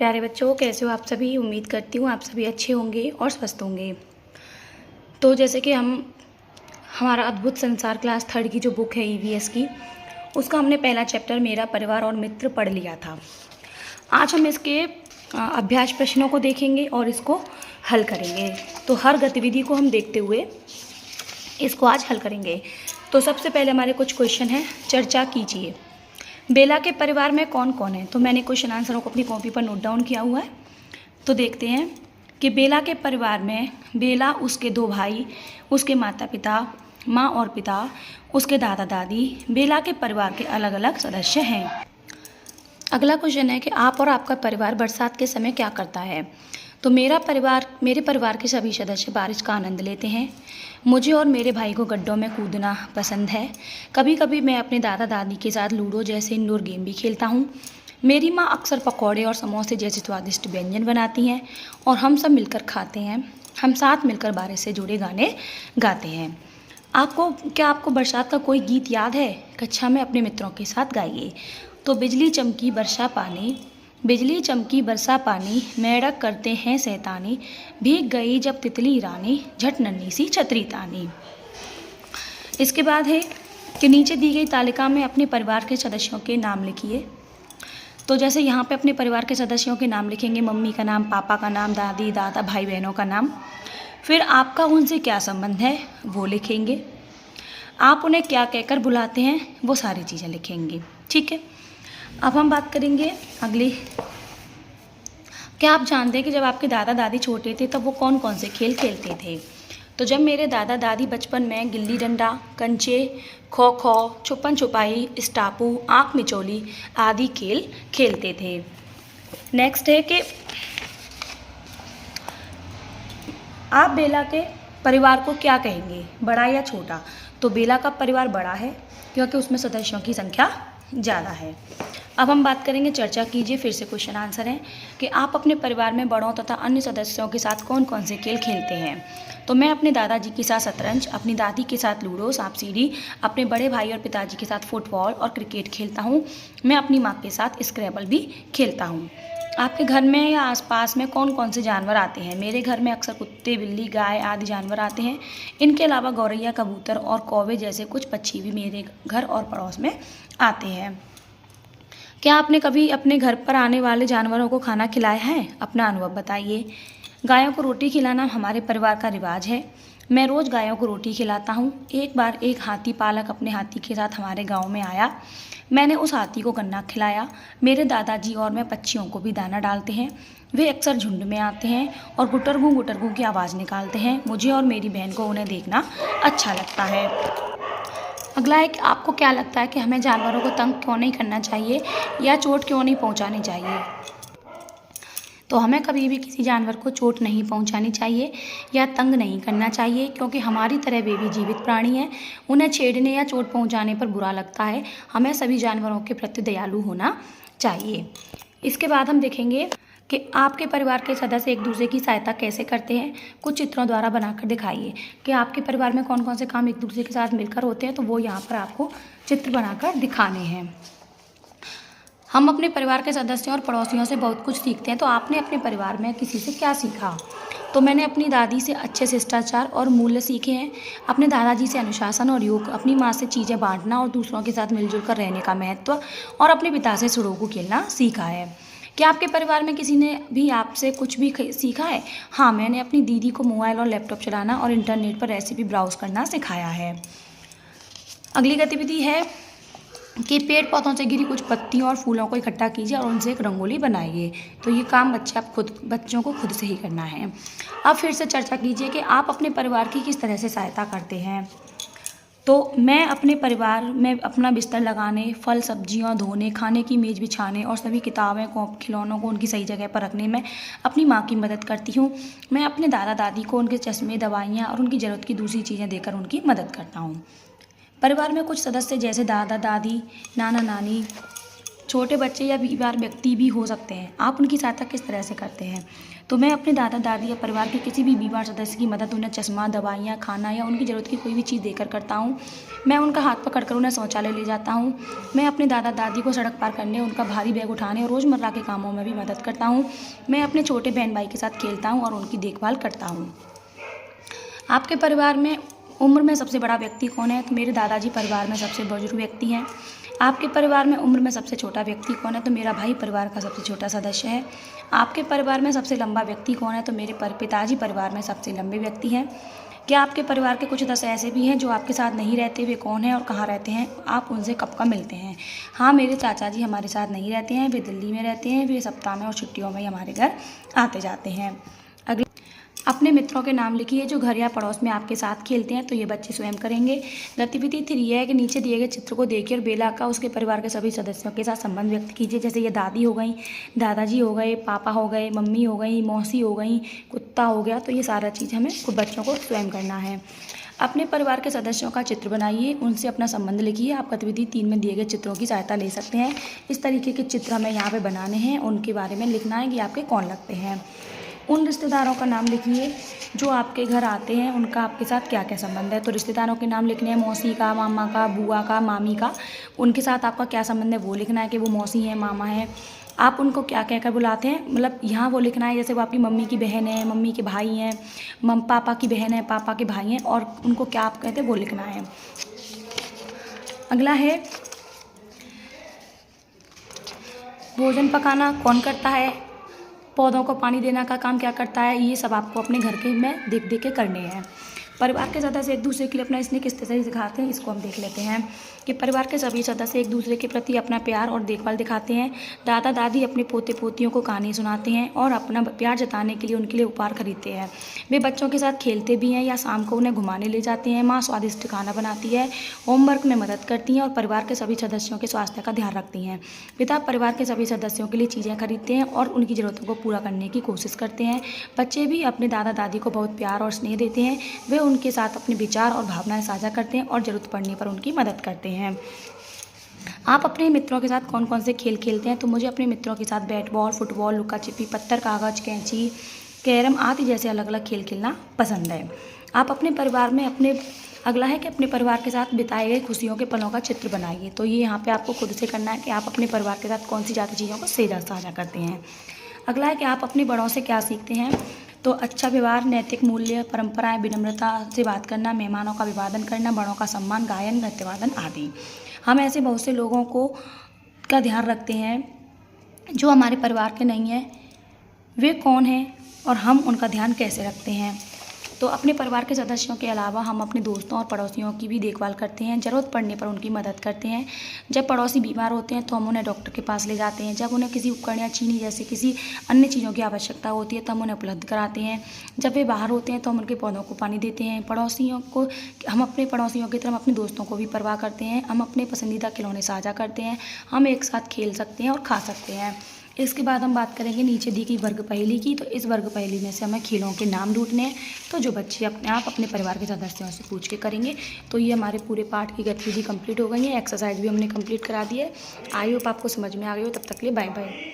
प्यारे बच्चों, कैसे हो आप सभी। उम्मीद करती हूँ आप सभी अच्छे होंगे और स्वस्थ होंगे। तो जैसे कि हमारा अद्भुत संसार क्लास 3 की जो बुक है ईवीएस की, उसका हमने पहला चैप्टर मेरा परिवार और मित्र पढ़ लिया था। आज हम इसके अभ्यास प्रश्नों को देखेंगे और इसको हल करेंगे। तो हर गतिविधि को हम देखते हुए इसको आज हल करेंगे। तो सबसे पहले हमारे कुछ क्वेश्चन हैं, चर्चा कीजिए। बेला के परिवार में कौन कौन है? तो मैंने क्वेश्चन आंसरों को अपनी कॉपी पर नोट डाउन किया हुआ है। तो देखते हैं कि बेला के परिवार में बेला, उसके 2 भाई, उसके माता पिता, माँ और पिता, उसके दादा दादी, बेला के परिवार के अलग अलग सदस्य हैं। अगला क्वेश्चन है कि आप और आपका परिवार बरसात के समय क्या करता है? तो मेरे परिवार के सभी सदस्य बारिश का आनंद लेते हैं। मुझे और मेरे भाई को गड्ढों में कूदना पसंद है। कभी कभी मैं अपने दादा दादी के साथ लूडो जैसे इंडोर गेम भी खेलता हूँ। मेरी माँ अक्सर पकौड़े और समोसे जैसे स्वादिष्ट व्यंजन बनाती हैं और हम सब मिलकर खाते हैं। हम साथ मिलकर बारिश से जुड़े गाने गाते हैं। आपको बरसात का कोई गीत याद है? कक्षा में अपने मित्रों के साथ गाइए। तो बिजली चमकी बरसा पानी, मेढ़क करते हैं शैतानी, भीग गई जब तितली रानी, झट नन्ही सी छतरी तानी। इसके बाद है कि नीचे दी गई तालिका में अपने परिवार के सदस्यों के नाम लिखिए। तो जैसे यहाँ पे अपने परिवार के सदस्यों के नाम लिखेंगे, मम्मी का नाम, पापा का नाम, दादी दादा, भाई बहनों का नाम। फिर आपका उनसे क्या संबंध है वो लिखेंगे। आप उन्हें क्या कहकर बुलाते हैं वो सारी चीज़ें लिखेंगे। ठीक है, अब हम बात करेंगे अगली। क्या आप जानते हैं कि जब आपके दादा दादी छोटे थे तब वो कौन कौन से खेल खेलते थे? तो जब मेरे दादा दादी बचपन में गिल्ली डंडा, कंचे, खो खो, छुपन छुपाई, स्टापू, आँख मिचौली आदि खेल खेलते थे। नेक्स्ट है कि आप बेला के परिवार को क्या कहेंगे, बड़ा या छोटा? तो बेला का परिवार बड़ा है क्योंकि उसमें सदस्यों की संख्या ज़्यादा है। अब हम बात करेंगे, चर्चा कीजिए। फिर से क्वेश्चन आंसर है कि आप अपने परिवार में बड़ों तथा अन्य सदस्यों के साथ कौन कौन से खेल खेलते हैं? तो मैं अपने दादाजी के साथ शतरंज, अपनी दादी के साथ लूडो, सांप सीढ़ी, अपने बड़े भाई और पिताजी के साथ फुटबॉल और क्रिकेट खेलता हूँ। मैं अपनी माँ के साथ स्क्रैबल भी खेलता हूँ। आपके घर में या आसपास में कौन कौन से जानवर आते हैं? मेरे घर में अक्सर कुत्ते, बिल्ली, गाय आदि जानवर आते हैं। इनके अलावा गौरैया, कबूतर और कौवे जैसे कुछ पक्षी भी मेरे घर और पड़ोस में आते हैं। क्या आपने कभी अपने घर पर आने वाले जानवरों को खाना खिलाया है? अपना अनुभव बताइए। गायों को रोटी खिलाना हमारे परिवार का रिवाज है। मैं रोज़ गायों को रोटी खिलाता हूँ। एक बार एक हाथी पालक अपने हाथी के साथ हमारे गांव में आया। मैंने उस हाथी को गन्ना खिलाया। मेरे दादाजी और मैं पक्षियों को भी दाना डालते हैं। वे अक्सर झुंड में आते हैं और गुटरगू की आवाज़ निकालते हैं। मुझे और मेरी बहन को उन्हें देखना अच्छा लगता है। अगला है कि आपको क्या लगता है कि हमें जानवरों को तंग क्यों नहीं करना चाहिए या चोट क्यों नहीं पहुंचानी चाहिए? तो हमें कभी भी किसी जानवर को चोट नहीं पहुंचानी चाहिए या तंग नहीं करना चाहिए, क्योंकि हमारी तरह वे भी जीवित प्राणी हैं। उन्हें छेड़ने या चोट पहुंचाने पर बुरा लगता है। हमें सभी जानवरों के प्रति दयालु होना चाहिए। इसके बाद हम देखेंगे कि आपके परिवार के सदस्य एक दूसरे की सहायता कैसे करते हैं। कुछ चित्रों द्वारा बनाकर दिखाइए कि आपके परिवार में कौन कौन से काम एक दूसरे के साथ मिलकर होते हैं। तो वो यहाँ पर आपको चित्र बनाकर दिखाने हैं। हम अपने परिवार के सदस्यों और पड़ोसियों से बहुत कुछ सीखते हैं। तो आपने अपने परिवार में किसी से क्या सीखा? तो मैंने अपनी दादी से अच्छे शिष्टाचार और मूल्य सीखे हैं। अपने दादाजी से अनुशासन और योग, अपनी माँ से चीज़ें बांटना और दूसरों के साथ मिलजुल कर रहने का महत्व, और अपने पिता से सुडोकू खेलना सीखा है। क्या आपके परिवार में किसी ने भी आपसे कुछ भी सीखा है? हाँ, मैंने अपनी दीदी को मोबाइल और लैपटॉप चलाना और इंटरनेट पर रेसिपी ब्राउज करना सिखाया है। अगली गतिविधि है कि पेड़ पौधों से गिरी कुछ पत्तियों और फूलों को इकट्ठा कीजिए और उनसे एक रंगोली बनाइए। तो ये काम बच्चों को खुद से ही करना है। अब फिर से चर्चा कीजिए कि आप अपने परिवार की किस तरह से सहायता करते हैं। तो मैं अपने परिवार में अपना बिस्तर लगाने, फल सब्जियां धोने, खाने की मेज़ बिछाने और सभी किताबें खिलौनों को उनकी सही जगह पर रखने में अपनी माँ की मदद करती हूँ। मैं अपने दादा दादी को उनके चश्मे, दवाइयाँ और उनकी ज़रूरत की दूसरी चीज़ें देकर उनकी मदद करता हूँ। परिवार में कुछ सदस्य जैसे दादा दादी, नाना नानी, छोटे बच्चे या बीमार व्यक्ति भी हो सकते हैं, आप उनकी सहायता किस तरह से करते हैं? तो मैं अपने दादा दादी या परिवार के किसी भी बीमार सदस्य की मदद उन्हें चश्मा, दवाइयाँ, खाना या उनकी ज़रूरत की कोई भी चीज़ देकर करता हूँ। मैं उनका हाथ पकड़कर उन्हें शौचालय ले जाता हूँ। मैं अपने दादा दादी को सड़क पार करने, उनका भारी बैग उठाने और रोज़मर्रा के कामों में भी मदद करता हूँ। मैं अपने छोटे बहन भाई के साथ खेलता हूँ और उनकी देखभाल करता हूँ। आपके परिवार में उम्र में सबसे बड़ा व्यक्ति कौन है? तो मेरे दादाजी परिवार में सबसे बुजुर्ग व्यक्ति हैं। आपके परिवार में उम्र में सबसे छोटा व्यक्ति कौन है? तो मेरा भाई परिवार का सबसे छोटा सदस्य है। आपके परिवार में सबसे लंबा व्यक्ति कौन है? तो मेरे पिताजी परिवार में सबसे लंबे व्यक्ति हैं। क्या आपके परिवार के कुछ सदस्य ऐसे भी हैं जो आपके साथ नहीं रहते? वे कौन हैं और कहाँ रहते हैं? आप उनसे कब कब मिलते हैं? हाँ, मेरे चाचा जी हमारे साथ नहीं रहते हैं, वे दिल्ली में रहते हैं। वे सप्ताह में और छुट्टियों में ही हमारे घर आते जाते हैं। अगले अपने मित्रों के नाम लिखिए जो घर या पड़ोस में आपके साथ खेलते हैं। तो ये बच्चे स्वयं करेंगे। गतिविधि 3 है कि नीचे दिए गए चित्र को देखिए और बेला का उसके परिवार के सभी सदस्यों के साथ संबंध व्यक्त कीजिए। जैसे ये दादी हो गई, दादाजी हो गए, पापा हो गए, मम्मी हो गई, मौसी हो गई, कुत्ता हो गया। तो ये सारा चीज़ हमें बच्चों को स्वयं करना है। अपने परिवार के सदस्यों का चित्र बनाइए, उनसे अपना संबंध लिखिए। आप गतिविधि 3 में दिए गए चित्रों की सहायता ले सकते हैं। इस तरीके के चित्र हमें यहाँ पे बनाने हैं, उनके बारे में लिखना है कि आपके कौन लगते हैं। उन रिश्तेदारों का नाम लिखिए जो आपके घर आते हैं, उनका आपके साथ क्या क्या संबंध है। तो रिश्तेदारों के नाम लिखने हैं, मौसी का, मामा का, बुआ का, मामी का। उनके साथ आपका क्या संबंध है वो लिखना है कि वो मौसी हैं, मामा हैं। आप उनको क्या कहकर बुलाते हैं, मतलब यहाँ वो लिखना है जैसे वो आपकी मम्मी की बहन है, मम्मी के भाई हैं, पापा की बहन है, पापा के भाई हैं, और उनको क्या आप कहते हैं वो लिखना है। अगला है भोजन पकाना कौन करता है, पौधों को पानी देना का काम क्या करता है। ये सब आपको अपने घर के में देख देख के करने हैं। परिवार के सदस्य एक दूसरे के लिए अपना स्नेह किस तरह से दिखाते हैं, इसको हम देख लेते हैं कि परिवार के सभी सदस्य एक दूसरे के प्रति अपना प्यार और देखभाल दिखाते हैं। दादा दादी अपने पोते पोतियों को कहानी सुनाते हैं और अपना प्यार जताने के लिए उनके लिए उपहार खरीदते हैं। वे बच्चों के साथ खेलते भी हैं या शाम को उन्हें घुमाने ले जाते हैं। माँ स्वादिष्ट खाना बनाती है, होमवर्क में मदद करती हैं और परिवार के सभी सदस्यों के स्वास्थ्य का ध्यान रखती हैं। पिता परिवार के सभी सदस्यों के लिए चीज़ें खरीदते हैं और उनकी ज़रूरतों को पूरा करने की कोशिश करते हैं। बच्चे भी अपने दादा दादी को बहुत प्यार और स्नेह देते हैं। वे उनके साथ अपने विचार और भावनाएं साझा करते हैं और ज़रूरत पड़ने पर उनकी मदद करते हैं। आप अपने मित्रों के साथ कौन कौन से खेल खेलते हैं? तो मुझे अपने मित्रों के साथ बैट बॉल, फुटबॉल, लुका छिपी, पत्थर कागज, कैंची, कैरम आदि जैसे अलग अलग खेल खेलना पसंद है। आप अपने परिवार में अगला है कि अपने परिवार के साथ बिताए गए खुशियों के पलों का चित्र बनाइए। तो ये यहाँ पे आपको खुद से करना है कि आप अपने परिवार के साथ कौन सी ज़्यादा चीज़ों को साझा करते हैं। अगला है कि आप अपने बड़ों से क्या सीखते हैं। तो अच्छा व्यवहार, नैतिक मूल्य, परंपराएं, विनम्रता से बात करना, मेहमानों का अभिवादन करना, बड़ों का सम्मान, गायन, नृत्यवादन आदि। हम ऐसे बहुत से लोगों का ध्यान रखते हैं जो हमारे परिवार के नहीं हैं। वे कौन हैं और हम उनका ध्यान कैसे रखते हैं। तो अपने परिवार के सदस्यों के अलावा हम अपने दोस्तों और पड़ोसियों की भी देखभाल करते हैं। ज़रूरत पड़ने पर उनकी मदद करते हैं। जब पड़ोसी बीमार होते हैं तो हम उन्हें डॉक्टर के पास ले जाते हैं। जब उन्हें किसी उपकरण या चीनी जैसे किसी अन्य चीज़ों की आवश्यकता होती है तो हम उन्हें उपलब्ध कराते हैं। जब वे बाहर होते हैं तो हम उनके पौधों को पानी देते हैं। हम अपने पड़ोसियों की तरह अपने दोस्तों को भी परवाह करते हैं। हम अपने पसंदीदा खिलौने साझा करते हैं। हम एक साथ खेल सकते हैं और खा सकते हैं। इसके बाद हम बात करेंगे नीचे दी गई वर्ग पहेली की। तो इस वर्ग पहेली में से हमें खेलों के नाम ढूंढने हैं। तो जो बच्चे अपने परिवार के सदस्यों से पूछ के करेंगे। तो ये हमारे पूरे पाठ की गतिविधि कंप्लीट हो गई है। एक्सरसाइज भी हमने कंप्लीट करा दी है। आई होप आपको समझ में आ गई हो। तब तक के लिए बाय बाय।